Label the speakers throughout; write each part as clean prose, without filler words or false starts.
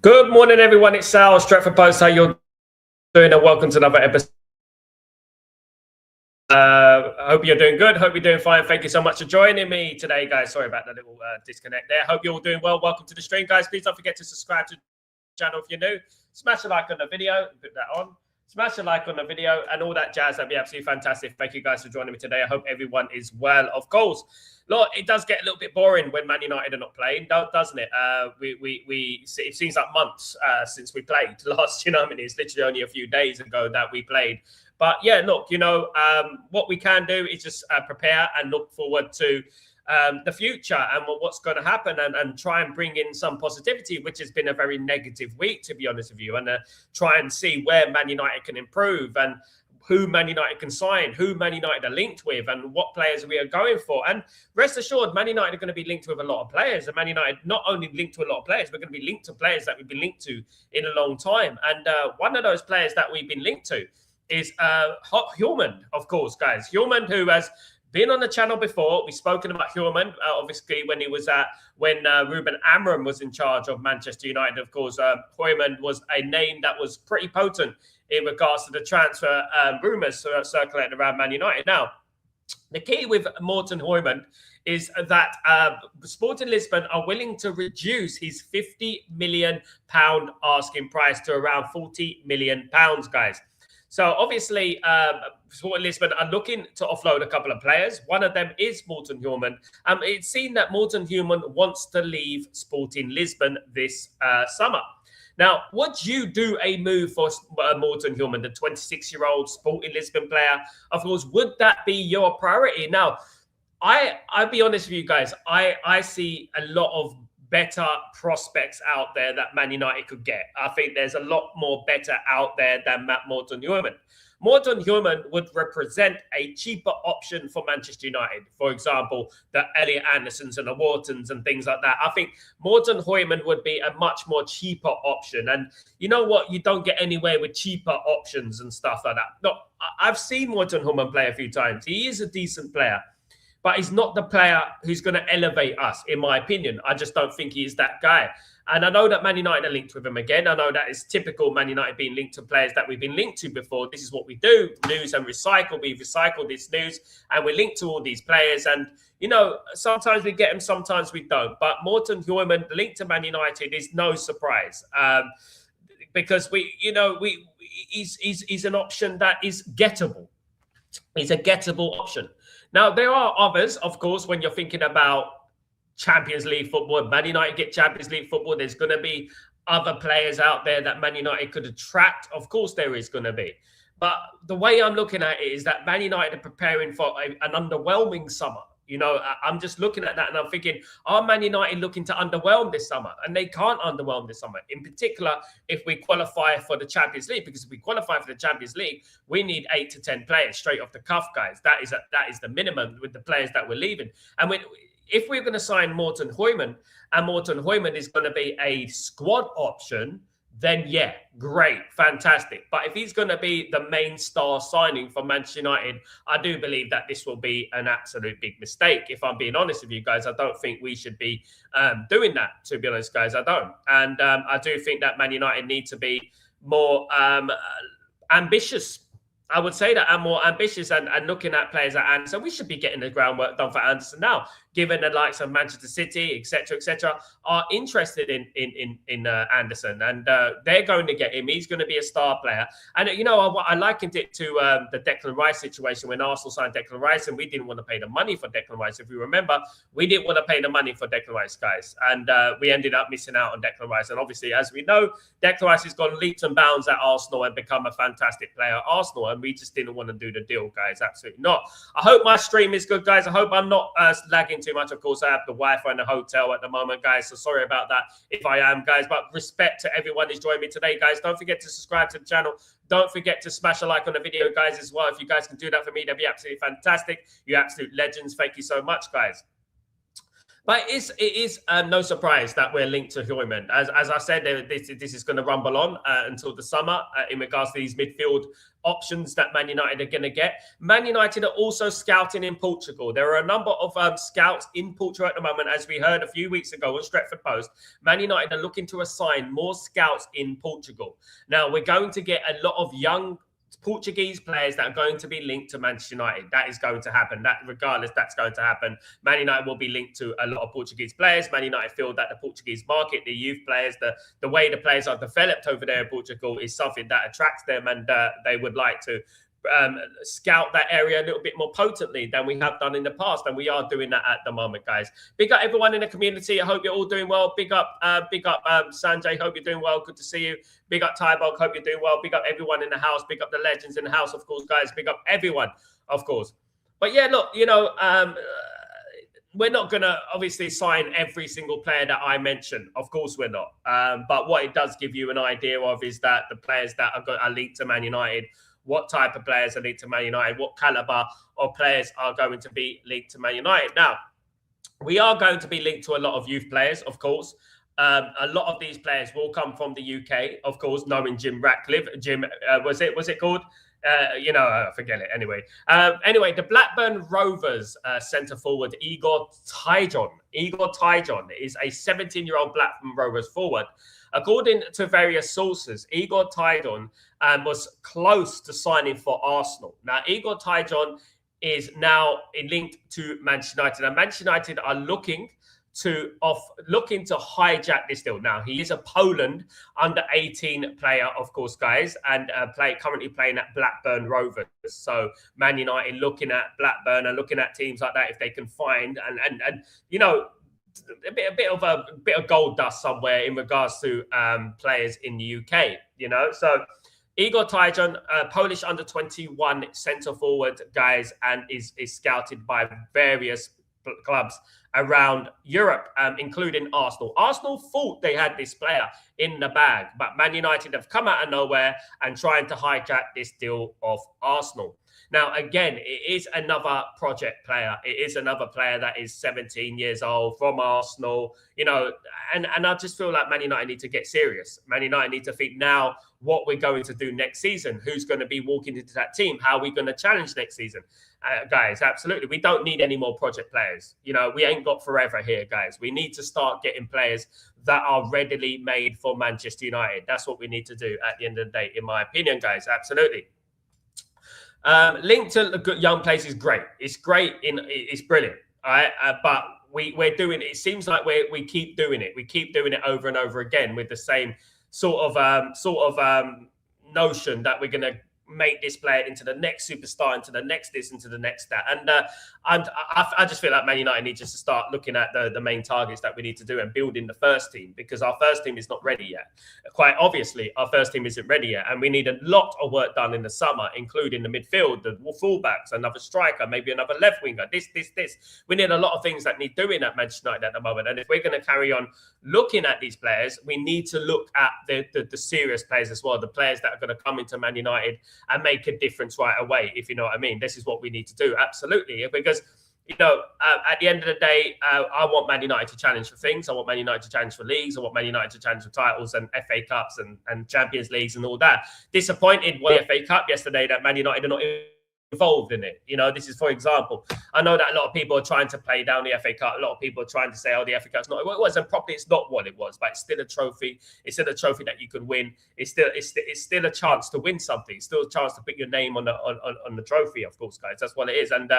Speaker 1: Good morning, everyone. It's Sal, Stretford Post. How you're doing? And welcome to another episode. Hope you're doing good. Hope you're doing fine. Thank you so much for joining me today, guys. Sorry about that little disconnect there. Hope you're all doing well. Welcome to the stream, guys. Please don't forget to subscribe to the channel if you're new. Smash a like on the video. Put that on. Smash a like on the video and all that jazz. That'd be absolutely fantastic. Thank you guys for joining me today. I hope everyone is well. Of course, look, it does get a little bit boring when Man United are not playing, doesn't it? It seems like months since we played last. You know, I mean, it's literally only a few days ago that we played. But yeah, look, what we can do is just prepare and look forward to the future and what's going to happen and try and bring in some positivity, which has been a very negative week, to be honest with you, and try and see where Man United can improve and who Man United can sign, who Man United are linked with and what players we are going for. And rest assured, Man United are going to be linked with a lot of players. And Man United not only linked to a lot of players, we're going to be linked to players that we've been linked to in a long time. And one of those players that we've been linked to is Hjulmand, of course, guys. Hjulmand, who has been on the channel before. We've spoken about Hjulmand, obviously, when he was when Ruben Amorim was in charge of Manchester United. Of course, Hjulmand was a name that was pretty potent in regards to the transfer rumours circulating around Man United. Now, the key with Morten Hjulmand is that Sporting Lisbon are willing to reduce his £50 million asking price to around £40 million, guys. So obviously, Sporting Lisbon are looking to offload a couple of players. One of them is Morten Hjulmand. It's seen that Morten Hjulmand wants to leave Sporting Lisbon this summer. Now, would you do a move for Morten Hjulmand, the 26-year-old Sporting Lisbon player? Of course, would that be your priority? Now, I'll be honest with you guys. I see a lot of better prospects out there that Man United could get. I think there's a lot more better out there than Morten Hjulmand. Morten Hjulmand would represent a cheaper option for Manchester United. For example, the Elliot Andersons and the Whartons and things like that. I think Morten Hjulmand would be a much more cheaper option. And you know what? You don't get anywhere with cheaper options and stuff like that. Look, I've seen Morten Hjulmand play a few times. He is a decent player. But he's not the player who's going to elevate us, in my opinion. I just don't think he is that guy. And I know that Man United are linked with him again. I know that it's typical Man United being linked to players that we've been linked to before. This is what we do, news and recycle. We recycle this news and we're linked to all these players. And, sometimes we get them, sometimes we don't. But Morten Hjulmand linked to Man United is no surprise. Because he's an option that is gettable. He's a gettable option. Now, there are others, of course, when you're thinking about Champions League football. Man United get Champions League football. There's going to be other players out there that Man United could attract. Of course, there is going to be. But the way I'm looking at it is that Man United are preparing for an underwhelming summer. I'm just looking at that and I'm thinking, are Man United looking to underwhelm this summer? And they can't underwhelm this summer. In particular, if we qualify for the Champions League, because if we qualify for the Champions League, we need 8 to 10 players straight off the cuff, guys. That is the minimum with the players that we're leaving. And if we're going to sign Morten Hjulmand, and Morten Hjulmand is going to be a squad option, then yeah, great, fantastic. But if he's going to be the main star signing for Manchester United, I do believe that this will be an absolute big mistake. If I'm being honest with you guys, I don't think we should be doing that, to be honest, guys. I don't. And I do think that Man United need to be more ambitious. I would say that I'm more ambitious and looking at players like Anderson. We should be getting the groundwork done for Anderson now, given the likes of Manchester City, etc., are interested in Anderson, and they're going to get him. He's going to be a star player. And I likened it to the Declan Rice situation when Arsenal signed Declan Rice, and we didn't want to pay the money for Declan Rice. If you remember, we didn't want to pay the money for Declan Rice, guys, and we ended up missing out on Declan Rice. And obviously, as we know, Declan Rice has gone leaps and bounds at Arsenal and become a fantastic player at Arsenal. And we just didn't want to do the deal, guys. Absolutely not. I hope my stream is good, guys. I hope I'm not lagging too much. Of course, I have the Wi-Fi in the hotel at the moment, guys. So sorry about that if I am, guys. But respect to everyone who's joined me today, guys. Don't forget to subscribe to the channel. Don't forget to smash a like on the video, guys, as well. If you guys can do that for me, that'd be absolutely fantastic. You're absolute legends. Thank you so much, guys. But it is no surprise that we're linked to Heumann. As I said, this is going to rumble on until the summer in regards to these midfield options that Man United are going to get. Man United are also scouting in Portugal. There are a number of scouts in Portugal at the moment, as we heard a few weeks ago on Stretford Post. Man United are looking to assign more scouts in Portugal. Now, we're going to get a lot of young Portuguese players that are going to be linked to Manchester United. That is going to happen. That regardless, that's going to happen. Man United will be linked to a lot of Portuguese players. Man United feel that the Portuguese market, the youth players, the way the players are developed over there in Portugal is something that attracts them, and they would like to scout that area a little bit more potently than we have done in the past, and we are doing that at the moment, guys. Big up everyone in the community. I hope you're all doing well. Big up Sanjay. Hope you're doing well. Good to see you. Big up Tybog. Hope you're doing well. Big up everyone in the house. Big up the legends in the house, of course, guys. Big up everyone, of course. But yeah, look, we're not going to obviously sign every single player that I mentioned. Of course, we're not. But what it does give you an idea of is that the players that are linked to Man United, what type of players are linked to Man United, what caliber of players are going to be linked to Man United. Now, we are going to be linked to a lot of youth players, of course. A lot of these players will come from the UK, of course, knowing Jim Ratcliffe. Jim, was it called? Forget it. Anyway, the Blackburn Rovers centre forward Igor Tyjon. Igor Tyjon is a 17-year-old Blackburn Rovers forward. According to various sources, Igor Tyjon was close to signing for Arsenal. Now, Igor Tyjon is now linked to Manchester United, and Manchester United are looking to hijack this deal. Now, he is a Poland under-18 player, of course, guys, and currently playing at Blackburn Rovers. So Man United looking at Blackburn and looking at teams like that if they can find and a bit of gold dust somewhere in regards to players in the UK. So Igor Tyjon, Polish under-21 centre forward, guys, and is scouted by various clubs around Europe, including Arsenal. Arsenal thought they had this player in the bag, but Man United have come out of nowhere and trying to hijack this deal of Arsenal. Now, again, it is another project player. It is another player that is 17 years old from Arsenal, and I just feel like Man United need to get serious. Man United need to think now what we're going to do next season, who's going to be walking into that team, how are we going to challenge next season. Guys, absolutely. We don't need any more project players. We ain't got forever here, guys. We need to start getting players that are readily made for Manchester United. That's what we need to do at the end of the day, in my opinion, guys. Absolutely. Linked to young players is great. It's great. It's brilliant. All right. But we're doing it. It seems like we keep doing it. We keep doing it over and over again with the same sort of notion that we're going to make this player into the next superstar, into the next this, into the next that. And I just feel like Man United needs just to start looking at the main targets that we need to do and building the first team, because our first team is not ready yet. Quite obviously, our first team isn't ready yet. And we need a lot of work done in the summer, including the midfield, the fullbacks, another striker, maybe another left winger, this. We need a lot of things that need doing at Manchester United at the moment. And if we're going to carry on looking at these players, we need to look at the serious players as well, the players that are going to come into Man United and make a difference right away, if you know what I mean. This is what we need to do, absolutely. Because, at the end of the day, I want Man United to challenge for things. I want Man United to challenge for leagues. I want Man United to challenge for titles and FA Cups and Champions Leagues and all that. Disappointed with the FA Cup yesterday that Man United are not involved in it. This is, for example, I know that a lot of people are trying to play down the FA Cup. A lot of people are trying to say, the FA Cup's not what it was, and probably it's not what it was, but it's still a trophy. It's still a trophy that you can win. It's still a chance to win something. It's still a chance to put your name on the trophy, of course, guys. That's what it is. And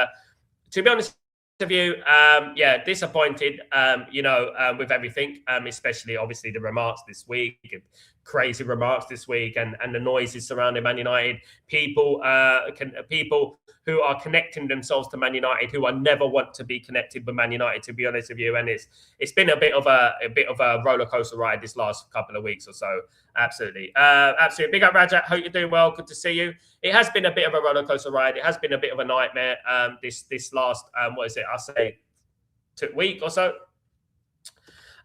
Speaker 1: to be honest with you, disappointed, with everything, especially obviously the remarks this week, crazy remarks this week, and the noises surrounding Man United. People who are connecting themselves to Man United who I never want to be connected with Man United, to be honest with you. And it's been a bit of a roller coaster ride this last couple of weeks or so. Absolutely. Big up, Rajat. Hope you're doing well. Good to see you. It has been a bit of a roller coaster ride. It has been a bit of a nightmare. This last week or so.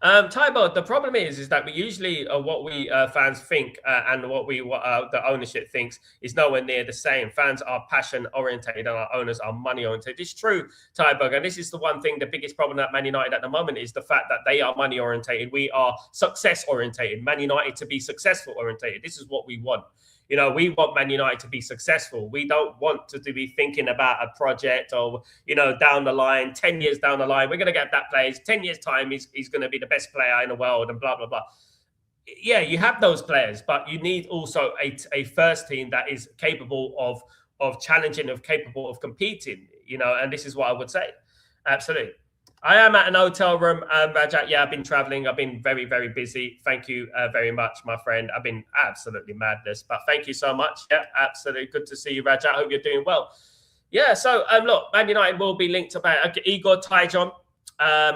Speaker 1: Tybo, the problem is that we usually what we fans think and what the ownership thinks is nowhere near the same. Fans are passion orientated and our owners are money orientated. It's true, Tybo, and this is the one thing. The biggest problem at Man United at the moment is the fact that they are money orientated. We are success orientated. Man United to be successful orientated. This is what we want. You know, we want Man United to be successful. We don't want to be thinking about a project or, you know, down the line, 10 years down the line, we're going to get that player. 10 years' time, he's going to be the best player in the world and blah, blah, blah. Yeah, you have those players, but you need also a first team that is capable of challenging, capable of competing, you know, and this is what I would say. Absolutely. I am at an hotel room, Rajat. Yeah, I've been traveling. I've been very, very busy. Thank you very much, my friend. I've been absolutely madness, but thank you so much. Yeah, absolutely. Good to see you, Rajat. Hope you're doing well. Yeah, so look, Man United will be linked to Igor Tyjon,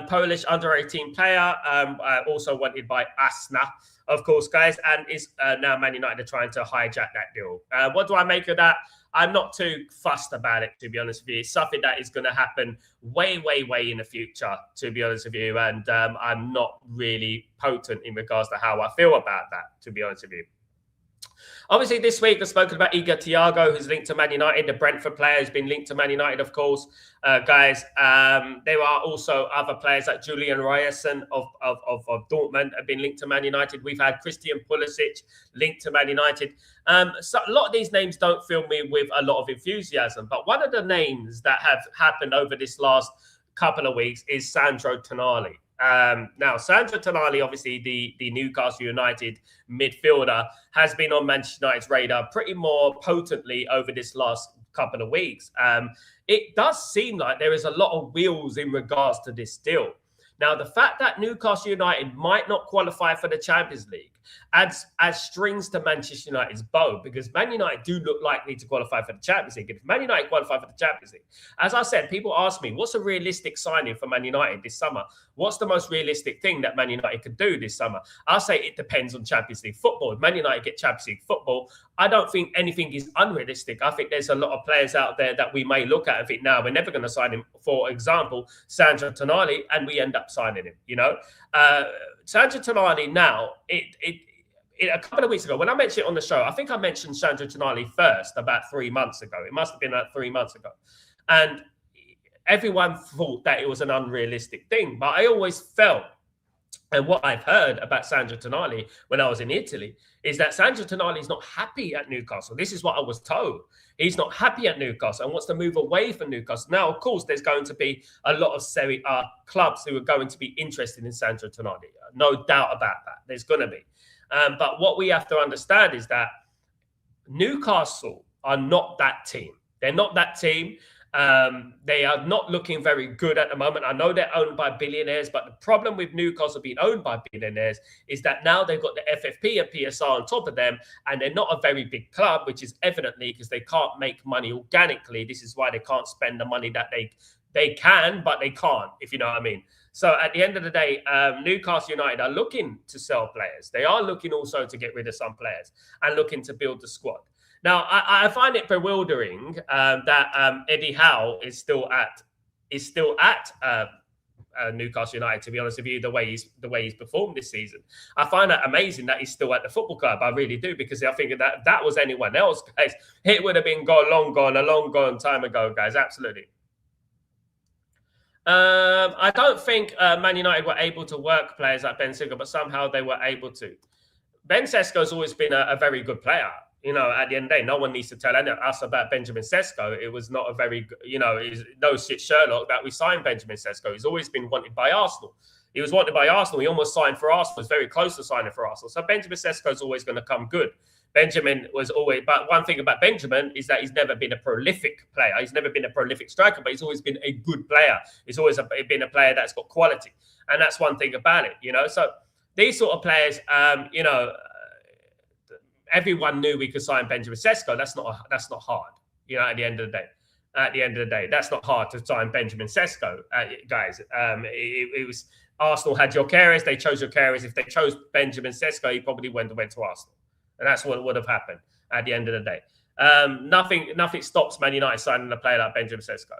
Speaker 1: Polish under-18 player, also wanted by Asna, of course, guys, and is now Man United are trying to hijack that deal. What do I make of that? I'm not too fussed about it, to be honest with you. It's something that is going to happen way, way, way in the future, to be honest with you. And I'm not really potent in regards to how I feel about that, to be honest with you. Obviously, this week I've spoken about Igor Thiago, who's linked to Man United. The Brentford player has been linked to Man United, of course, guys. There are also other players like Julian Ryerson of Dortmund have been linked to Man United. We've had Christian Pulisic linked to Man United. So a lot of these names don't fill me with a lot of enthusiasm. But one of the names that have happened over this last couple of weeks is Sandro Tonali. Now, Sandro Tonali, obviously the Newcastle United midfielder, has been on Manchester United's radar pretty more potently over this last couple of weeks. It does seem like there is a lot of wheels in regards to this deal. Now, the fact that Newcastle United might not qualify for the Champions League adds strings to Manchester United's bow, because Man United do look likely to qualify for the Champions League. If Man United qualify for the Champions League, as I said, people ask me, what's a realistic signing for Man United this summer? What's the most realistic thing that Man United could do this summer? I'll say it depends on Champions League football. If Man United get Champions League football, I don't think anything is unrealistic. I think there's a lot of players out there that we may look at and think, now we're never going to sign him. For example, Sandro Tonali, and we end up signing him, you know. Sandro Tonali now, a couple of weeks ago, when I mentioned it on the show, I think I mentioned Sandro Tonali first about 3 months ago. It must have been about 3 months ago. And everyone thought that it was an unrealistic thing. But I always felt, and what I've heard about Sandro Tonali when I was in Italy, is that Sandro Tonali is not happy at Newcastle. This is what I was told. He's not happy at Newcastle and wants to move away from Newcastle. Now, of course, there's going to be a lot of Serie A clubs who are going to be interested in Sandro Tonali. No doubt about that. There's going to be. But what we have to understand is that Newcastle are not that team. They're not that team. They are not looking very good at the moment. I know they're owned by billionaires, but the problem with Newcastle being owned by billionaires is that now they've got the FFP and PSR on top of them, and they're not a very big club, which is evidently because they can't make money organically. This is why they can't spend the money that they can, but they can't, if you know what I mean. So at the end of the day, Newcastle United are looking to sell players. They are looking also to get rid of some players and looking to build the squad. Now, I find it bewildering that Eddie Howe is still at Newcastle United. To be honest with you, the way he's performed this season, I find that amazing that he's still at the football club. I really do, because I think that was anyone else, guys, it would have been long gone time ago, guys. Absolutely. I don't think Man United were able to work players like Ben Sesko, but somehow they were able to. Ben Sesko's always been a very good player. You know, at the end of the day, no one needs to tell us about Benjamin Sesko. It was not a very, you know, it's no shit Sherlock that we signed Benjamin Sesko. He's always been wanted by Arsenal. He was wanted by Arsenal. He almost signed for Arsenal. Was very close to signing for Arsenal. So Benjamin Sesko is always going to come good. Benjamin was always, but one thing about Benjamin is that he's never been a prolific player. He's never been a prolific striker, but he's always been a good player. He's always been a player that's got quality. And that's one thing about it, you know. So these sort of players, you know, everyone knew we could sign Benjamin Sesko. That's not hard, you know. At the end of the day, that's not hard to sign Benjamin Sesko, guys. It was Arsenal had Gyökeres. They chose Gyökeres. If they chose Benjamin Sesko, he probably went to Arsenal, and that's what would have happened at the end of the day. Nothing stops Man United signing a player like Benjamin Sesko.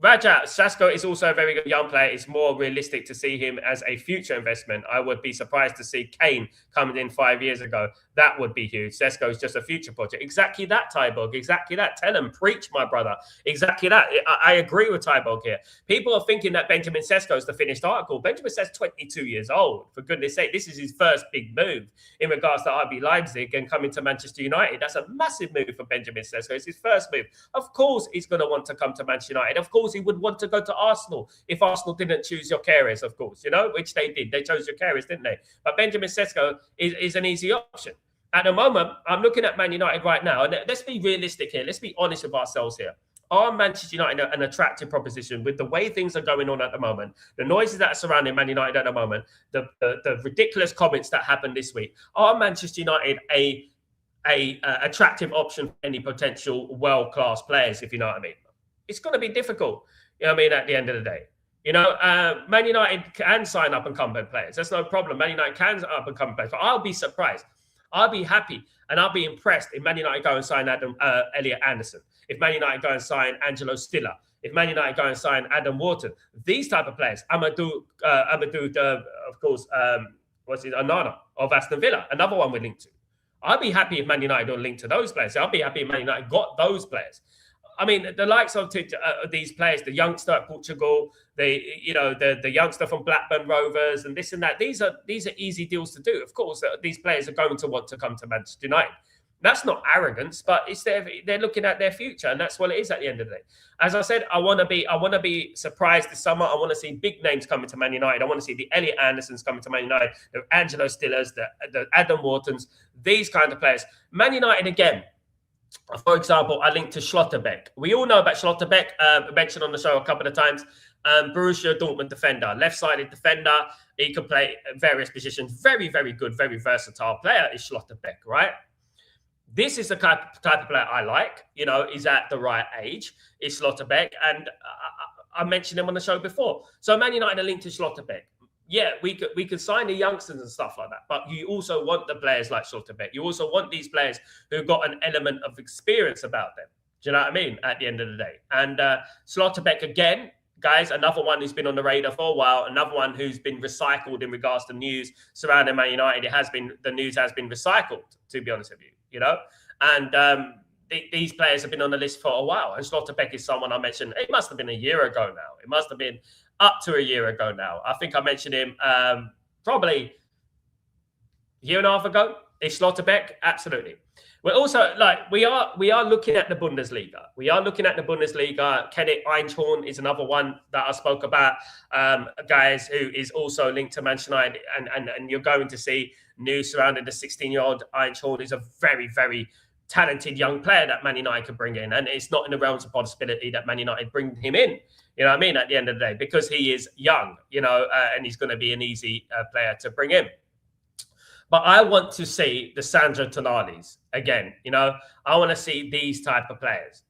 Speaker 1: Raja, Sasko is also a very good young player. It's more realistic to see him as a future investment. I would be surprised to see Kane coming in 5 years ago. That would be huge. Sesko is just a future project. Exactly that, Tybog. Exactly that. Tell him, preach, my brother. Exactly that. I agree with Tybog here. People are thinking that Benjamin Sesko is the finished article. Benjamin Sesko 22 years old. For goodness sake, this is his first big move in regards to RB Leipzig and coming to Manchester United. That's a massive move for Benjamin Sesko. It's his first move. Of course, he's going to want to come to Manchester United. Of course, he would want to go to Arsenal if Arsenal didn't choose your carers, of course, which they did. They chose your carers, didn't they? But Benjamin Sesko is an easy option. At the moment, I'm looking at Man United right now, and let's be realistic here. Let's be honest with ourselves here. Are Manchester United an attractive proposition with the way things are going on at the moment, the noises that are surrounding Man United at the moment, the ridiculous comments that happened this week? Are Manchester United a attractive option for any potential world-class players, if you know what I mean? It's going to be difficult, at the end of the day. Man United can sign up incumbent players. That's no problem. Man United can sign up incumbent players. But I'll be surprised. I'll be happy and I'll be impressed if Man United go and sign Elliot Anderson. If Man United go and sign Angelo Stiller. If Man United go and sign Adam Wharton. These type of players. Amadou, of course, Onana of Aston Villa. Another one we're linked to. I'll be happy if Man United don't link to those players. I'll be happy if Man United got those players. I mean, the likes of these players, the youngster at Portugal, the youngster from Blackburn Rovers, and this and that. These are easy deals to do. Of course, these players are going to want to come to Manchester United. That's not arrogance, but it's they're looking at their future, and that's what it is at the end of the day. As I said, I want to be surprised this summer. I want to see big names coming to Man United. I want to see the Elliot Andersons coming to Man United, the Angelo Stillers, the Adam Whartons, these kind of players. Man United again. For example, I linked to Schlotterbeck. We all know about Schlotterbeck, mentioned on the show a couple of times. Borussia Dortmund defender, left-sided defender. He can play various positions. Very, very good, very versatile player is Schlotterbeck, right? This is the type of player I like. Is at the right age. Is Schlotterbeck, and I mentioned him on the show before. So Man United are linked to Schlotterbeck. Yeah, we could sign the youngsters and stuff like that, but you also want the players like Schlotterbeck. You also want these players who've got an element of experience about them. Do you know what I mean? At the end of the day, and Schlotterbeck again, guys, another one who's been on the radar for a while, another one who's been recycled in regards to news surrounding Man United. The news has been recycled, to be honest with you, and these players have been on the list for a while. And Schlotterbeck is someone I mentioned. It must have been a year ago now. It must have been up to a year ago now. I think I mentioned him probably a year and a half ago. Is Schlotterbeck? Absolutely. We're also we are looking at the Bundesliga. We are looking at the Bundesliga. Kenneth Einhorn is another one that I spoke about, guys, who is also linked to Manchester United. And you're going to see news surrounding the 16-year-old Einhorn. Is a very, very talented young player that Man United could bring in. And it's not in the realms of possibility that Man United bring him in. You know what I mean? At the end of the day, because he is young, and he's going to be an easy player to bring in. But I want to see the Sandro Tonalis again. I want to see these type of players,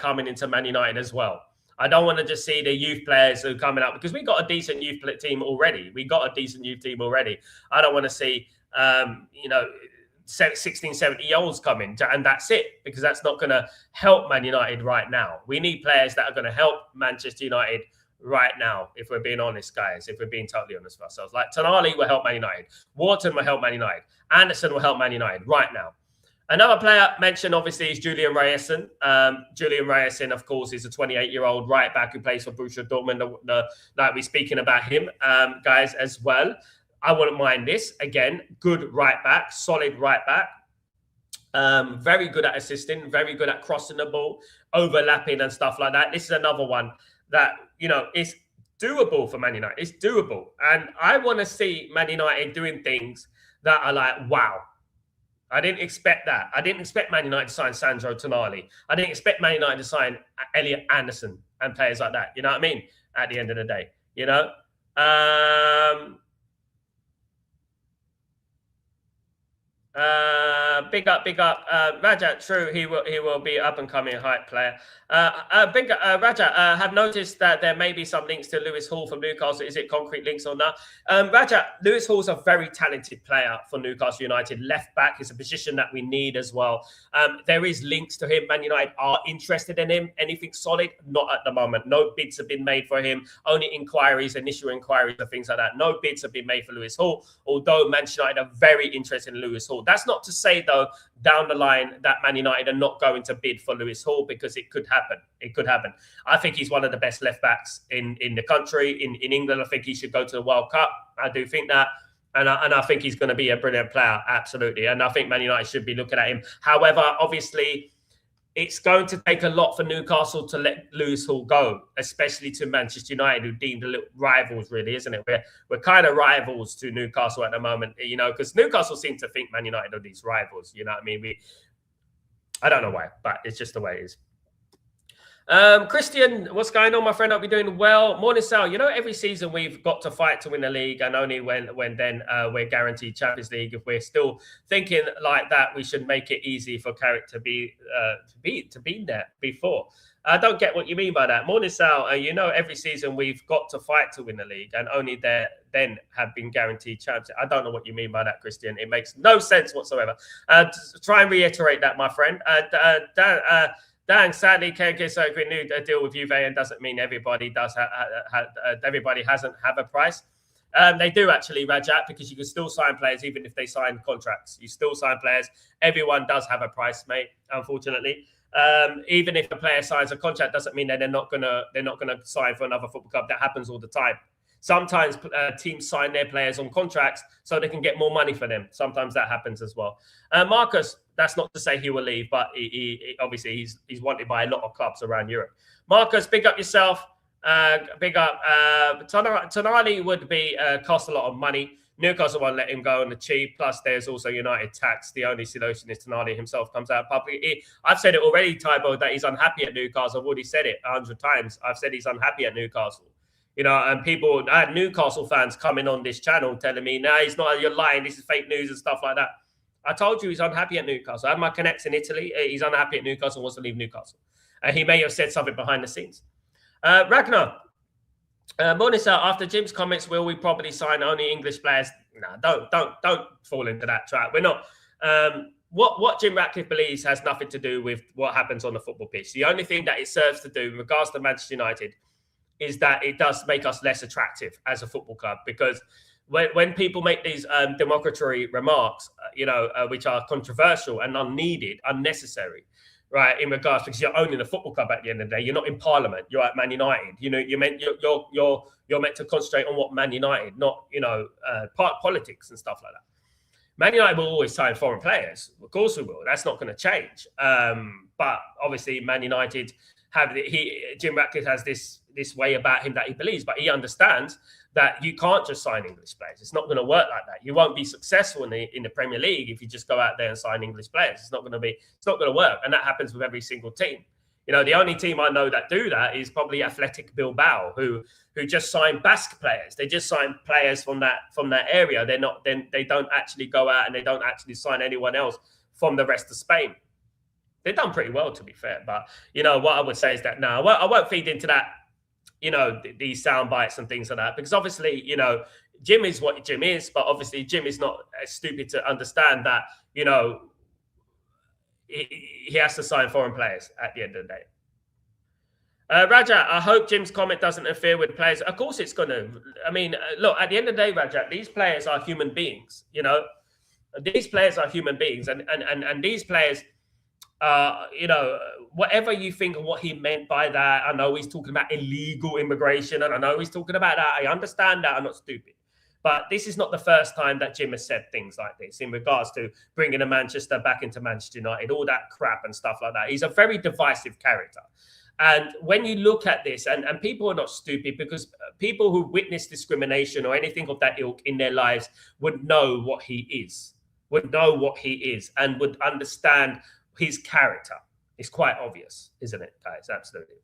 Speaker 1: coming into Man United as well. I don't want to just see the youth players who are coming up, because we got a decent youth team already. I don't want to see, 16, 17-year-olds coming, and that's it, because that's not going to help Man United right now. We need players that are going to help Manchester United right now, if we're being honest, guys, if we're being totally honest with ourselves. Like Tonali will help Man United. Wharton will help Man United. Anderson will help Man United right now. Another player mentioned, obviously, is Julian Reyerson. Julian Reyerson, of course, is a 28-year-old right back who plays for Borussia Dortmund. Like we're speaking about him, guys, as well. I wouldn't mind this. Again, good right back, solid right back. Very good at assisting, very good at crossing the ball, overlapping and stuff like that. This is another one that, is doable for Man United. It's doable. And I want to see Man United doing things that are like, wow. I didn't expect that. I didn't expect Man United to sign Sandro Tonali. I didn't expect Man United to sign Elliot Anderson and players like that. You know what I mean? At the end of the day, Big up. Raja, true, he will be up and coming hype player. Raja, have noticed that there may be some links to Lewis Hall from Newcastle. Is it concrete links or not? Raja, Lewis Hall's a very talented player for Newcastle United. Left back is a position that we need as well. There is links to him. Man United are interested in him. Anything solid? Not at the moment. No bids have been made for him. Only initial inquiries and things like that. No bids have been made for Lewis Hall, although Manchester United are very interested in Lewis Hall. That's not to say, though, down the line that Man United are not going to bid for Lewis Hall, because it could happen. It could happen. I think he's one of the best left backs in the country. In England, I think he should go to the World Cup. I do think that. And I think he's going to be a brilliant player, absolutely. And I think Man United should be looking at him. However, obviously, it's going to take a lot for Newcastle to let Lewis Hall go, especially to Manchester United, who deemed a little rivals, really, isn't it? We're kind of rivals to Newcastle at the moment, you know, because Newcastle seem to think Man United are these rivals. You know what I mean? I don't know why, but it's just the way it is. Christian, what's going on, my friend? Hope you're doing well. Morning, Sal. You know, every season we've got to fight to win the league, and only when we're guaranteed Champions League. If we're still thinking like that, we should make it easy for Carrick to be there before. I don't get what you mean by that. Morning, Sal. You know, every season we've got to fight to win the league, and only then have been guaranteed champions. I don't know what you mean by that, Christian. It makes no sense whatsoever. Try and reiterate that, my friend. Dan, sadly, can't get a new deal with Juve, and doesn't mean everybody everybody hasn't have a price. They do actually, Rajat, because you can still sign players even if they sign contracts. You still sign players. Everyone does have a price, mate. Unfortunately, even if a player signs a contract, doesn't mean that they're not gonna sign for another football club. That happens all the time. Sometimes teams sign their players on contracts so they can get more money for them. Sometimes that happens as well. Marcus, that's not to say he will leave, but he obviously he's wanted by a lot of clubs around Europe. Marcus, big up yourself. Big up. Tonali would be cost a lot of money. Newcastle won't let him go on the cheap. Plus, there's also United tax. The only solution is Tonali himself comes out publicly. I've said it already, Tybo, that he's unhappy at Newcastle. I've already said it 100 times. I've said he's unhappy at Newcastle. You know, and I had Newcastle fans coming on this channel telling me, no, he's not, you're lying, this is fake news and stuff like that. I told you he's unhappy at Newcastle. I have my connects in Italy. He's unhappy at Newcastle, wants to leave Newcastle. And he may have said something behind the scenes. Ragnar, morning, sir. After Jim's comments, will we probably sign only English players? No, don't fall into that trap. We're not. What Jim Ratcliffe believes has nothing to do with what happens on the football pitch. The only thing that it serves to do in regards to Manchester United is that it does make us less attractive as a football club, because when people make these derogatory remarks, which are controversial and unneeded, unnecessary, right, in regards, because you're owning a football club at the end of the day, you're not in Parliament, you're at Man United. You know, you're meant to concentrate on what Man United, not politics and stuff like that. Man United will always sign foreign players, of course we will. That's not going to change. But obviously, Man United Jim Ratcliffe has this way about him that he believes, but he understands that you can't just sign English players. It's not going to work like that. You won't be successful in the Premier League if you just go out there and sign English players. It's not going to work, and that happens with every single team. You know, the only team I know that do that is probably Athletic Bilbao, who just sign Basque players. They just sign players from that area. They don't actually go out and they don't actually sign anyone else from the rest of Spain. They've done pretty well, to be fair. But, what I would say is that, no, I won't feed into that, these sound bites and things like that. Because obviously, Jim is what Jim is. But obviously, Jim is not stupid to understand that, he has to sign foreign players at the end of the day. Raja, I hope Jim's comment doesn't interfere with players. Of course it's going to. I mean, look, at the end of the day, Raja, these players are human beings, These players are human beings. And these players... whatever you think of what he meant by that, I know he's talking about illegal immigration, and I know he's talking about that. I understand that. I'm not stupid. But this is not the first time that Jim has said things like this in regards to bringing a Manchester back into Manchester United, all that crap and stuff like that. He's a very divisive character. And when you look at this, and people are not stupid, because people who witness discrimination or anything of that ilk in their lives would know what he is, and would understand his character. It's quite obvious, isn't it, guys? Absolutely.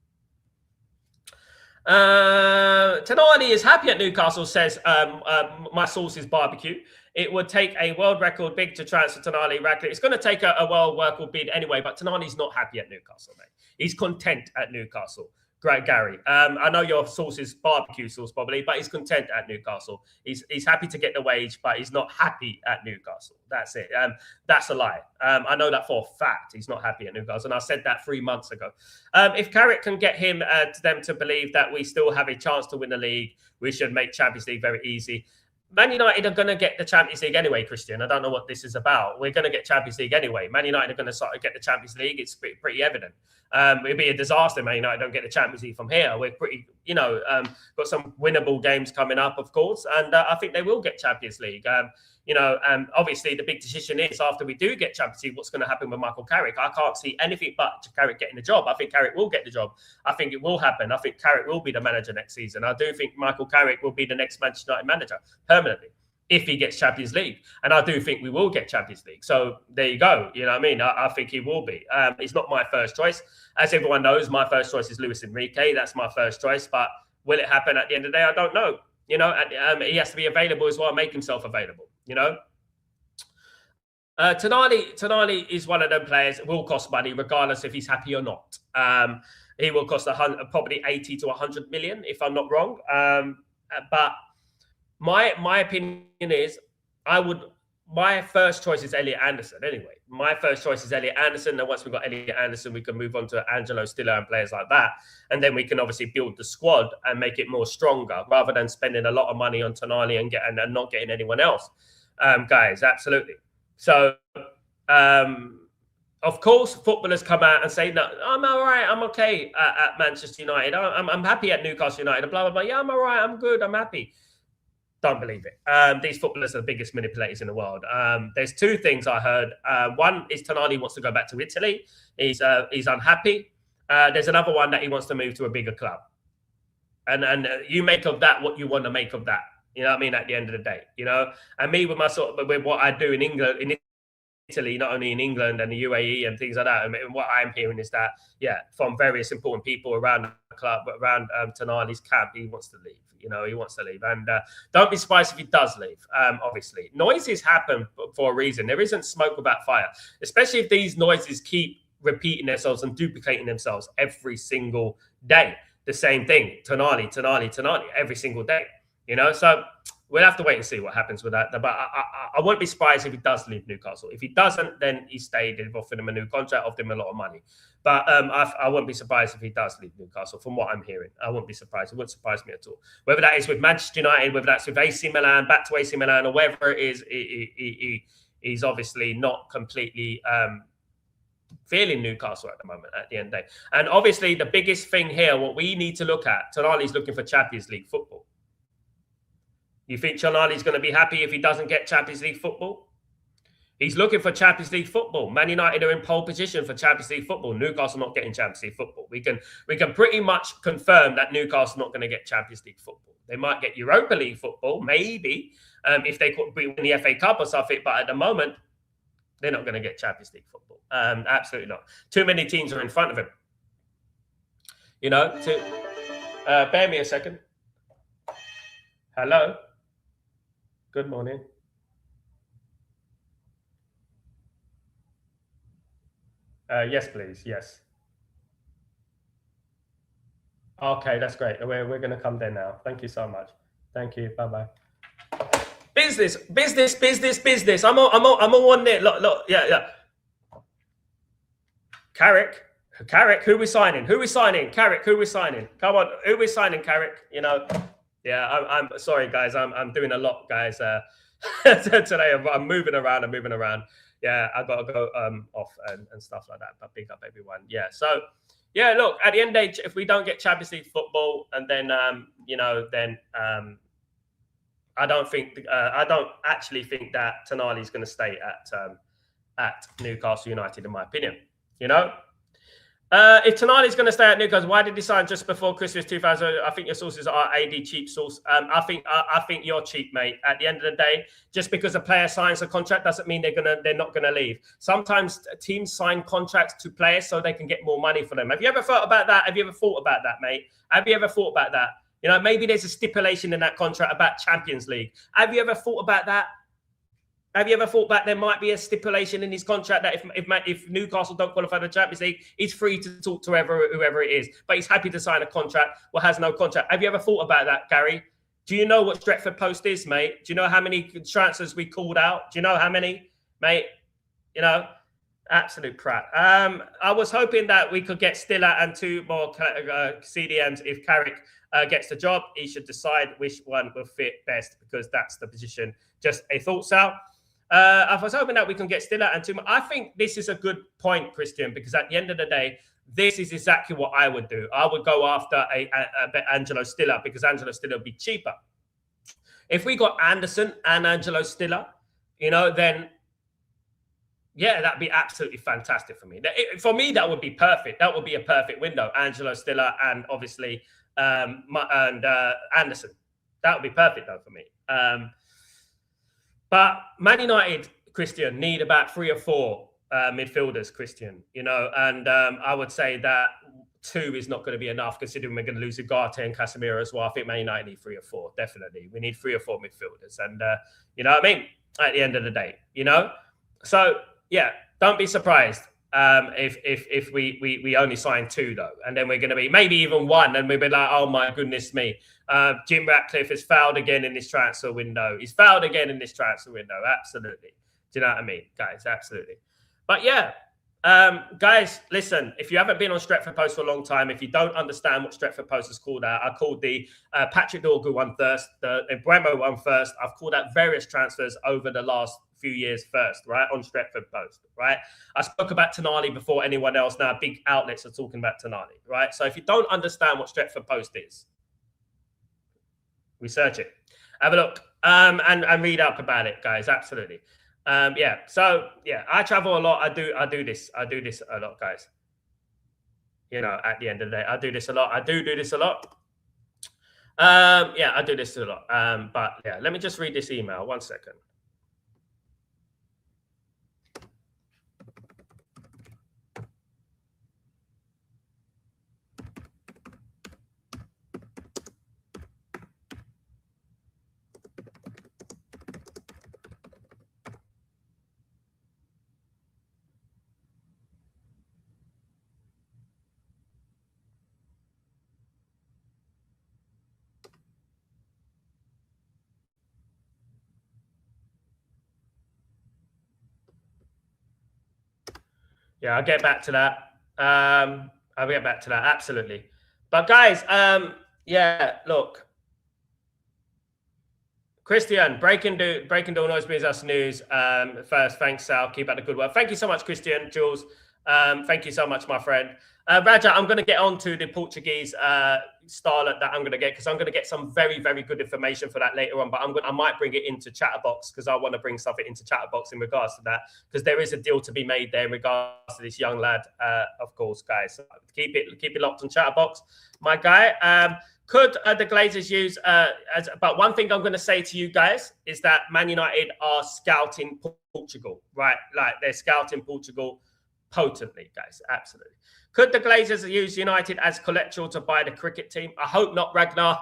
Speaker 1: Tonali is happy at Newcastle, says my source is barbecue. It would take a world record bid to transfer Tonali. Ratcliffe. It's going to take a world record bid anyway, but Tonali's not happy at Newcastle, mate. He's content at Newcastle. Great, Gary. I know your source is barbecue sauce, probably, but he's content at Newcastle. He's happy to get the wage, but he's not happy at Newcastle. That's it. That's a lie. I know that for a fact. He's not happy at Newcastle, and I said that 3 months ago. If Carrick can get them to believe that we still have a chance to win the league, we should make Champions League very easy. Man United are going to get the Champions League anyway, Christian. I don't know what this is about. We're going to get Champions League anyway. Man United are going to start to get the Champions League. It's pretty evident. It'd be a disaster, Man United don't get the Champions League from here. We're pretty, got some winnable games coming up, of course, and I think they will get Champions League. Obviously the big decision is after we do get Champions League, what's going to happen with Michael Carrick? I can't see anything but Carrick getting the job. I think Carrick will get the job. I think it will happen. I think Carrick will be the manager next season. I do think Michael Carrick will be the next Manchester United manager permanently if he gets Champions League. And I do think we will get Champions League. So there you go. You know what I mean? I think he will be. It's not my first choice. As everyone knows, my first choice is Luis Enrique. That's my first choice. But will it happen at the end of the day? I don't know. He has to be available as well, make himself available. Tonali is one of them players. It will cost money, regardless if he's happy or not. He will cost probably 80 to 100 million, if I'm not wrong. But my opinion is, my first choice is Elliot Anderson. Anyway, my first choice is Elliot Anderson. And once we've got Elliot Anderson, we can move on to Angelo Stiller and players like that. And then we can obviously build the squad and make it more stronger, rather than spending a lot of money on Tonali and not getting anyone else. Guys, absolutely. So, of course, footballers come out and say, no, I'm all right. I'm okay at Manchester United. I'm happy at Newcastle United. Blah, blah, blah. Yeah, I'm all right. I'm good. I'm happy. Don't believe it. These footballers are the biggest manipulators in the world. There's two things I heard. One is Tonali wants to go back to Italy. He's unhappy. There's another one that he wants to move to a bigger club. And you make of that what you want to make of that. You know what I mean? At the end of the day, and me with with what I do in England, in Italy, not only in England and the UAE and things like that. And what I'm hearing is that, from various important people around the club, around Tonali's camp, he wants to leave. He wants to leave. And don't be surprised if he does leave, obviously. Noises happen for a reason. There isn't smoke without fire, especially if these noises keep repeating themselves and duplicating themselves every single day. The same thing, Tonali, every single day. So we'll have to wait and see what happens with that. But I won't be surprised if he does leave Newcastle. If he doesn't, then he stayed. They've offered him a new contract, offered him a lot of money. But I won't be surprised if he does leave Newcastle, from what I'm hearing. I won't be surprised. It wouldn't surprise me at all. Whether that is with Manchester United, whether that's with AC Milan, back to AC Milan, or wherever it is, he's obviously not completely feeling Newcastle at the moment, at the end of the day. And obviously, the biggest thing here, what we need to look at, Tonali's looking for Champions League football. You think Tonali's going to be happy if he doesn't get Champions League football? He's looking for Champions League football. Man United are in pole position for Champions League football. Newcastle not getting Champions League football. We can pretty much confirm that Newcastle not going to get Champions League football. They might get Europa League football, maybe, if they could win the FA Cup or something. But at the moment, they're not going to get Champions League football. Absolutely not. Too many teams are in front of him. Bear me a second. Hello. Good morning. Yes, please. Yes. Okay, that's great. We're going to come there now. Thank you so much. Thank you. Bye-bye. Business. I'm on one there. Look. Yeah. Carrick, who we signing? Carrick, who we signing? Come on, who we signing, Carrick? Yeah, I'm sorry, guys. I'm doing a lot, guys. Today I'm moving around. Yeah, I got to go off and stuff like that. But big up everyone. Yeah. So yeah, look, at the end of the day, if we don't get Champions League football, and then I don't actually think that Tonali's going to stay at Newcastle United, in my opinion. If Tonali's going to stay at Newcastle, why did he sign just before Christmas 2000? I think your sources are AD cheap source. I think you're cheap, mate. At the end of the day, just because a player signs a contract doesn't mean they're not gonna leave. Sometimes teams sign contracts to players so they can get more money for them. Have you ever thought about that? Have you ever thought about that, mate? Have you ever thought about that? You know, maybe there's a stipulation in that contract about Champions League. Have you ever thought about that? Have you ever thought that there might be a stipulation in his contract that if Newcastle don't qualify the Champions League, he's free to talk to whoever it is, but he's happy to sign a contract or has no contract? Have you ever thought about that, Gary? Do you know what Stretford Post is, mate? Do you know how many transfers we called out? Do you know how many, mate? You know, absolute prat. I was hoping that we could get Stiller and 2 more CDMs. If Carrick gets the job, he should decide which one will fit best because that's the position. Just a thought, Sal. I was hoping that we can get Stiller and 2 more. I think this is a good point, Christian, because at the end of the day, this is exactly what I would do. I would go after a Angelo Stiller because Angelo Stiller would be cheaper. If we got Anderson and Angelo Stiller, you know, then yeah, that'd be absolutely fantastic for me. For me, that would be perfect. That would be a perfect window. Angelo Stiller and obviously Anderson. That would be perfect though for me. But Man United, Christian, need about 3 or 4 midfielders, Christian, you know, and I would say that 2 is not going to be enough considering we're going to lose Ugarte and Casemiro as well. I think Man United need 3 or 4, definitely. We need 3 or 4 midfielders. And, you know what I mean? At the end of the day, you know? So, yeah, don't be surprised if we only sign 2, though. And then we're going to be maybe even 1, and we'll be like, oh, my goodness me. Jim Ratcliffe has fouled again in this transfer window. He's fouled again in this transfer window. Absolutely. Do you know what I mean, guys? Absolutely. But yeah, guys, listen, if you haven't been on Stretford Post for a long time, if you don't understand what Stretford Post is called out, I called the Patrick Dorgu one first, the Bremo one first. I've called out various transfers over the last few years first, right, on Stretford Post, right? I spoke about Tonali before anyone else. Now big outlets are talking about Tonali, right? So if you don't understand what Stretford Post is, research it, have a look, and read up about it, guys. Absolutely. Yeah. So yeah, I travel a lot. I do this a lot, guys. You know, at the end of the day, I do this a lot. I do this a lot. Yeah, I do this a lot. But yeah, let me just read this email. 1 second. Yeah, I'll get back to that. I'll get back to that. Absolutely. But guys, yeah, look. Christian, breaking dawn always brings us news. First, thanks, Sal. Keep up the good work. Thank you so much, Christian, Jules. Thank you so much, my friend. Raja, I'm going to get on to the Portuguese starlet that I'm going to get because I'm going to get some very, very good information for that later on. But I might bring it into Chatterbox because I want to bring something into Chatterbox in regards to that because there is a deal to be made there in regards to this young lad, of course, guys. So keep it locked on Chatterbox, my guy. Could the Glazers use but one thing I'm going to say to you guys is that Man United are scouting Portugal, right? Like they're scouting Portugal potently, guys. Absolutely. Could the Glazers use United as collateral to buy the cricket team? I hope not, Ragnar.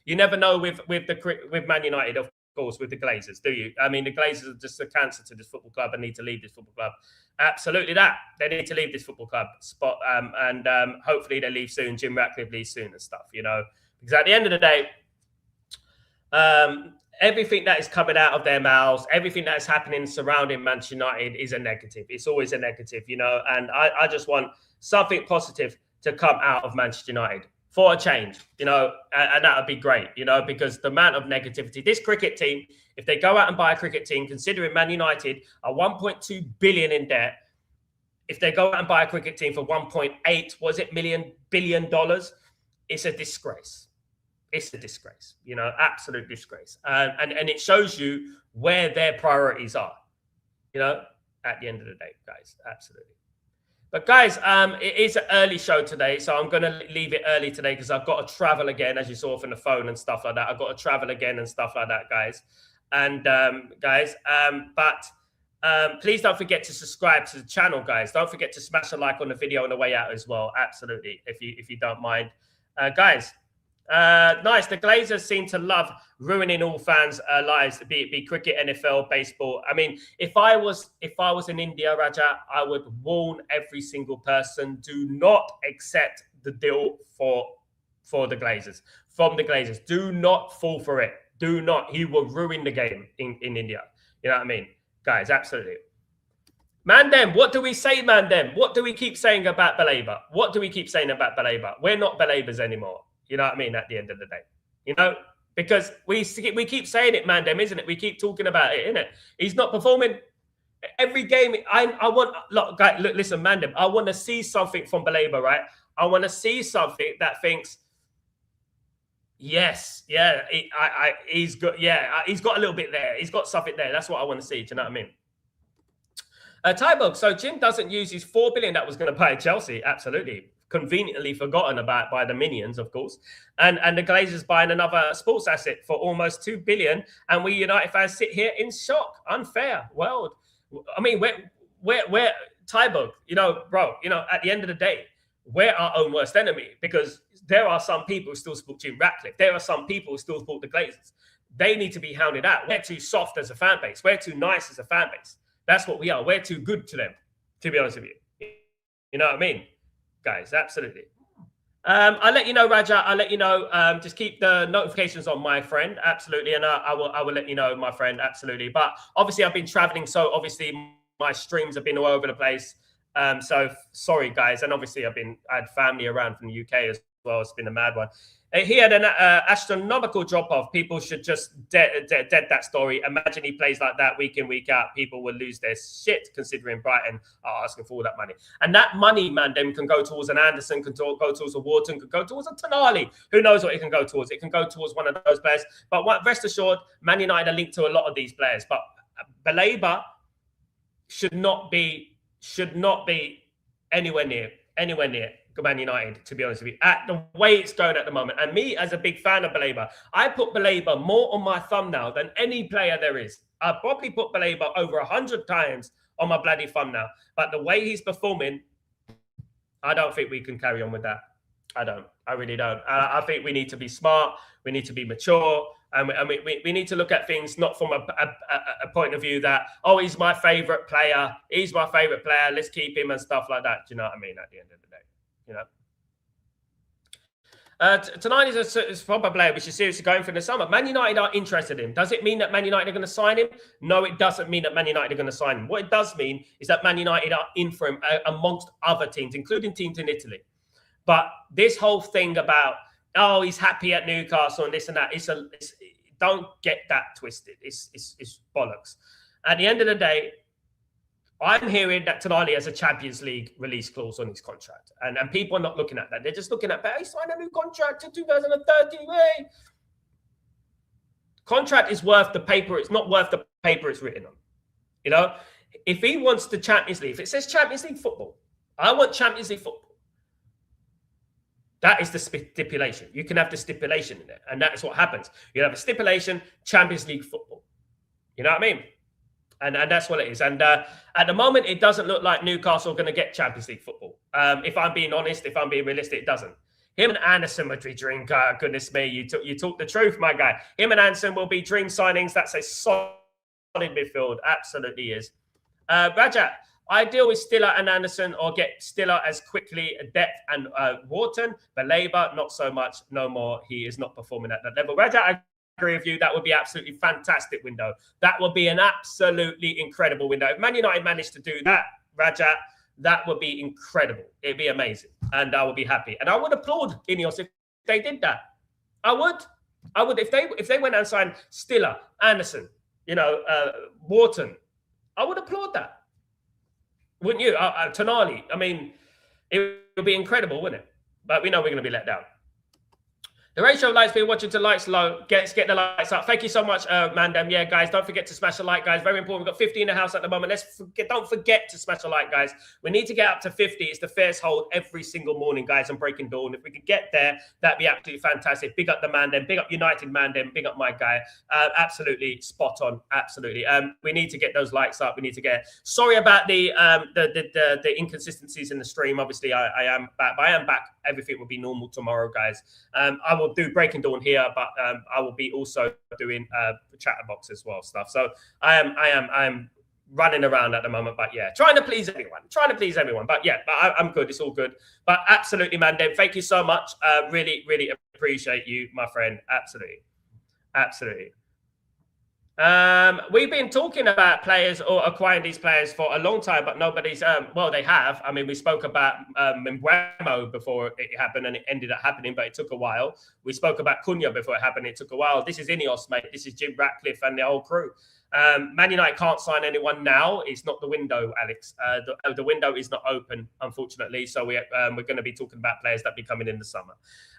Speaker 1: You never know with Man United, of course, with the Glazers, do you? I mean, the Glazers are just a cancer to this football club and need to leave this football club. Absolutely that. They need to leave this football club spot and hopefully they leave soon. Jim Ratcliffe leaves soon and stuff, you know. Because at the end of the day, everything that is coming out of their mouths, everything that is happening surrounding Manchester United is a negative. It's always a negative, you know. And I just want something positive to come out of Manchester United for a change, you know. And that would be great, you know, because the amount of negativity. This cricket team, if they go out and buy a cricket team, considering Man United are 1.2 billion in debt, if they go out and buy a cricket team for 1.8 billion dollars, it's a disgrace. It's a disgrace, you know, absolute disgrace. And it shows you where their priorities are, you know, at the end of the day, guys. Absolutely. But guys, it is an early show today, so I'm going to leave it early today because I've got to travel again, as you saw from the phone and stuff like that. I've got to travel again and stuff like that, guys. And please don't forget to subscribe to the channel, guys. Don't forget to smash a like on the video on the way out as well. Absolutely, if you don't mind, guys. Nice. The Glazers seem to love ruining all fans' lives, be it cricket, NFL, baseball. I mean, if I was in India, Raja, I would warn every single person: do not accept the deal for the Glazers, from the Glazers. Do not fall for it. Do not. He will ruin the game in India. You know what I mean, guys? Absolutely. Mandem, what do we say, Mandem? What do we keep saying about Belabor? What do we keep saying about Belabor? We're not Belabors anymore. You know what I mean? At the end of the day, you know, because we keep saying it, Mandem, isn't it? We keep talking about it, isn't it? He's not performing every game. I want, look, guys, look, listen, Mandem, I want to see something from Belabor, right? I want to see something that thinks, yes, yeah, he's got, yeah, he's got a little bit there. He's got something there. That's what I want to see. Do you know what I mean? Tybug, so Jim doesn't use his 4 billion that was going to buy Chelsea. Absolutely. Conveniently forgotten about by the minions, of course. And the Glazers buying another sports asset for almost 2 billion. And we United fans sit here in shock. Unfair world. I mean, we're Tybug, you know, bro, you know, at the end of the day, we're our own worst enemy because there are some people who still support Jim Ratcliffe. There are some people who still support the Glazers. They need to be hounded out. We're too soft as a fan base. We're too nice as a fan base. That's what we are. We're too good to them, to be honest with you. You know what I mean? Guys, absolutely. I'll let you know, Raja. I'll let you know. Just keep the notifications on, my friend. Absolutely. And I will let you know, my friend. Absolutely. But obviously, I've been traveling. So obviously, my streams have been all over the place. So sorry, guys. And obviously, I had family around from the UK as well. It's been a mad one. He had an astronomical drop-off. People should just dead that story. Imagine he plays like that week in, week out. People will lose their shit considering Brighton are asking for all that money. And that money, man, then can go towards an Anderson, can go towards a Wharton, can go towards a Tonali. Who knows what it can go towards? It can go towards one of those players. But rest assured, Man United are linked to a lot of these players. But Belabor should not be anywhere near Man United, to be honest with you, at the way it's going at the moment. And me, as a big fan of Belabor, I put Belabor more on my thumbnail than any player there is. I probably put Belabor over 100 times on my bloody thumbnail. But the way he's performing, I don't think we can carry on with that. I don't. I really don't. I think we need to be smart. We need to be mature. And we need to look at things not from a point of view that, oh, he's my favorite player. He's my favorite player. Let's keep him and stuff like that. Do you know what I mean? At the end of the day. You know, tonight is a proper player which is seriously going for the summer. Man United are interested in him. Does it mean that Man United are going to sign him? No, it doesn't mean that Man United are going to sign him. What it does mean is that Man United are in for him amongst other teams, including teams in Italy. But this whole thing about, oh, he's happy at Newcastle and this and that, don't get that twisted. It's bollocks. At the end of the day, I'm hearing that Tonali has a Champions League release clause on his contract. And people are not looking at that. They're just looking at, he signed a new contract in 2030. Contract is worth the paper. It's not worth the paper it's written on. You know, if he wants the Champions League, if it says Champions League football, I want Champions League football. That is the stipulation. You can have the stipulation in there. And that is what happens. You have a stipulation, Champions League football. You know what I mean? And that's what it is. And at the moment, it doesn't look like Newcastle are going to get Champions League football. If I'm being honest, if I'm being realistic, it doesn't. Him and Anderson would be dream. Goodness me, you talk the truth, my guy. Him and Anderson will be dream signings. That's a solid midfield. Absolutely is. Rajat, I deal with Stiller and Anderson or get Stiller as quickly depth and Wharton. Belabor, not so much. No more. He is not performing at that level. Rajat, I agree with you. That would be absolutely fantastic window. That would be an absolutely incredible window. If Man United managed to do that, Rajat, that would be incredible. It'd be amazing. And I would be happy. And I would applaud Ineos if they did that. I would if they went and signed Stiller, Anderson, Wharton. I would applaud that. Wouldn't you? Tonali. I mean, it would be incredible, wouldn't it? But we know we're going to be let down. The ratio of likes being watching to likes low. Get the likes up. Thank you so much, Mandem. Yeah, guys, don't forget to smash a like, guys. Very important. We've got 50 in the house at the moment. Don't forget to smash a like, guys. We need to get up to 50. It's the first hold every single morning, guys, on Breaking Dawn. If we could get there, that'd be absolutely fantastic. Big up the Mandem. Big up United Mandem. Big up my guy. Absolutely spot on. Absolutely. We need to get those likes up. We need to get. Sorry about the inconsistencies in the stream. Obviously, I am back. But I am back. Everything will be normal tomorrow, guys. I will do Breaking Dawn here, but I will be also doing Chatterboxer as well stuff. So I am running around at the moment, but yeah, trying to please everyone. But yeah, I'm good. It's all good. But absolutely, man, Dave, thank you so much. Really, really appreciate you, my friend. Absolutely. We've been talking about players or acquiring these players for a long time, but nobody's, well, they have. I mean, we spoke about Mbeumo before it happened and it ended up happening, but it took a while. We spoke about Cunha before it happened. It took a while. This is Ineos, mate. This is Jim Ratcliffe and the whole crew. Man United can't sign anyone now. It's not the window, Alex. The window is not open, unfortunately. So we're going to be talking about players that be coming in the summer.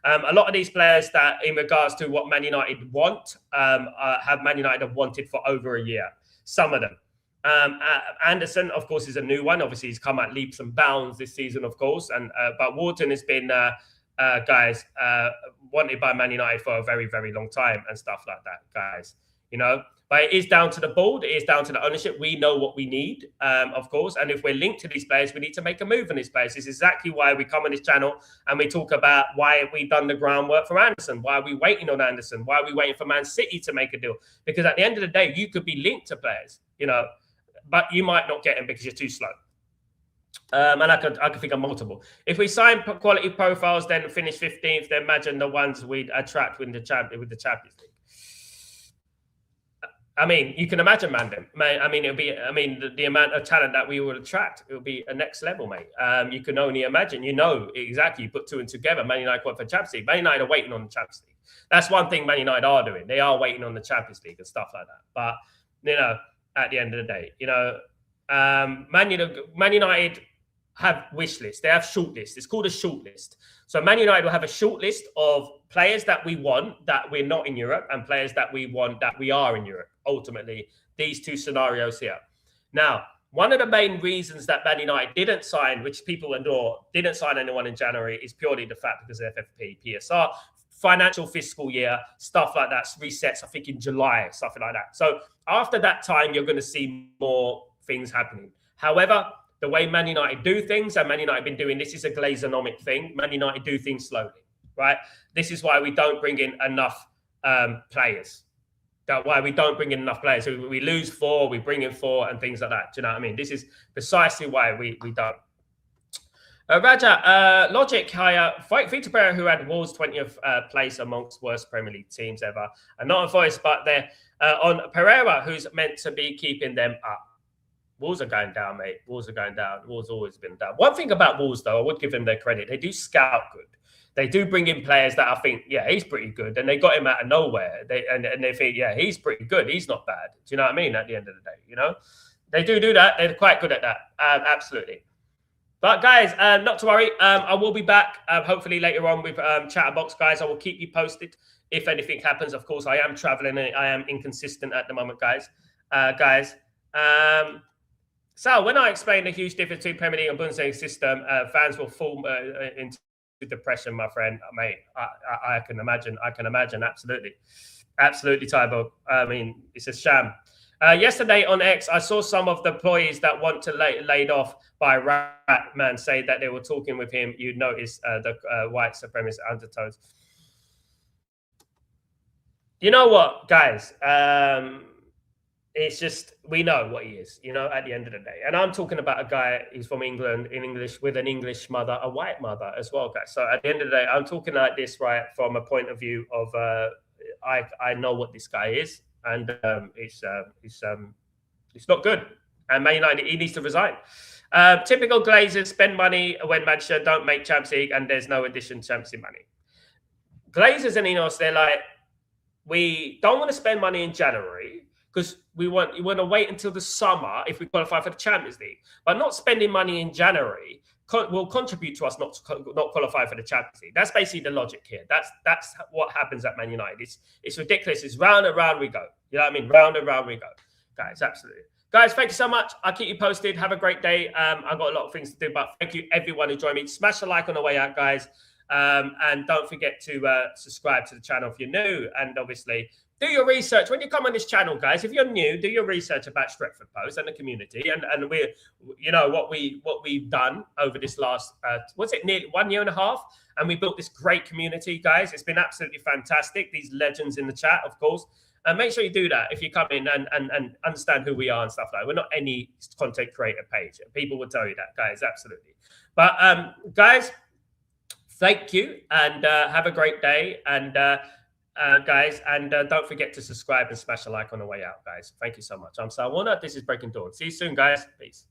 Speaker 1: A lot of these players that, in regards to what Man United want, have Man United have wanted for over a year. Some of them. Anderson, of course, is a new one. Obviously, he's come at leaps and bounds this season, of course. But Wharton has been, guys, wanted by Man United for a very, very long time and stuff like that, guys. You know. But it is down to the board. It is down to the ownership. We know what we need, of course. And if we're linked to these players, we need to make a move on these players. This is exactly why we come on this channel and we talk about why we've done the groundwork for Anderson. Why are we waiting on Anderson? Why are we waiting for Man City to make a deal? Because at the end of the day, you could be linked to players, you know, but you might not get them because you're too slow. And I could think of multiple. If we sign quality profiles, then finish 15th, then imagine the ones we'd attract with the Champions League. I mean, you can imagine, Mandem. I mean, it'll be. I mean, the amount of talent that we would attract, it will be a next level, mate. You can only imagine. You know exactly. You put two and together. Man United qualified for Champions League. Man United are waiting on the Champions League. That's one thing Man United are doing. They are waiting on the Champions League and stuff like that. But you know, at the end of the day, you know, Man United have wish lists. They have short lists. It's called a short list. So Man United will have a short list of players that we want that we're not in Europe and players that we want that we are in Europe. Ultimately, these two scenarios here. Now, one of the main reasons that Man United didn't sign, which people adore, didn't sign anyone in January is purely the fact because of FFP, PSR, financial fiscal year, stuff like that, resets, I think in July, something like that. So after that time, you're going to see more things happening. However, the way Man United do things, and Man United have been doing, this is a Glazer-nomic thing. Man United do things slowly, right? This is why we don't bring in enough players. That's why we don't bring in enough players. So we lose 4, we bring in 4 and things like that. Do you know what I mean? This is precisely why we don't. Raja, Logic hire Victor Pereira, who had Wolves' 20th place amongst worst Premier League teams ever. And not a voice, but they're on Pereira, who's meant to be keeping them up. Wolves are going down, mate. Wolves are going down. Wolves always been down. One thing about Wolves, though, I would give them their credit. They do scout good. They do bring in players that I think, yeah, he's pretty good. And they got him out of nowhere. And they think, yeah, he's pretty good. He's not bad. Do you know what I mean? At the end of the day, you know? They do that. They're quite good at that. Absolutely. But, guys, not to worry. I will be back, hopefully, later on with Chatterbox, guys. I will keep you posted if anything happens. Of course, I am traveling and I am inconsistent at the moment, guys. Sal, when I explain the huge difference between Premier League and Bundesliga system, fans will fall into depression, my friend. Mate, I can imagine. Absolutely, Tybo. I mean, it's a sham. Yesterday on X, I saw some of the employees that want to laid off by Ratman say that they were talking with him. You'd notice the white supremacist undertones. You know what, guys? It's just, we know what he is, you know, at the end of the day. And I'm talking about a guy who's from England, in English, with an English mother, a white mother as well, guys. So at the end of the day, I'm talking like this, right, from a point of view of, I know what this guy is, and it's not good. And Man United, he needs to resign. Typical Glazers spend money when Manchester don't make Champions League and there's no addition to Champions League money. Glazers and Ineos, they're like, we don't want to spend money in January, because you want to wait until the summer if we qualify for the Champions League. But not spending money in January will contribute to us not qualify for the Champions League. That's basically the logic here. That's what happens at Man United. It's ridiculous. It's round and round we go. You know what I mean? Round and round we go, guys. Absolutely. Guys, thank you so much. I'll keep you posted. Have a great day. I've got a lot of things to do, but thank you everyone who joined me. Smash the like on the way out, guys. And don't forget to subscribe to the channel if you're new. And obviously, do your research. When you come on this channel, guys, if you're new, do your research about Stretford Post and the community. And we're, you know, what we've done over this last, what's it, nearly 1.5 years? And we built this great community, guys. It's been absolutely fantastic. These legends in the chat, of course. And make sure you do that if you come in and understand who we are and stuff like that. We're not any content creator page. People will tell you that, guys, absolutely. But, guys, thank you and have a great day. And, guys, and don't forget to subscribe and smash a like on the way out, guys. Thank you so much. I'm Sal Warner. This is Breaking Dawn. See you soon, guys. Peace.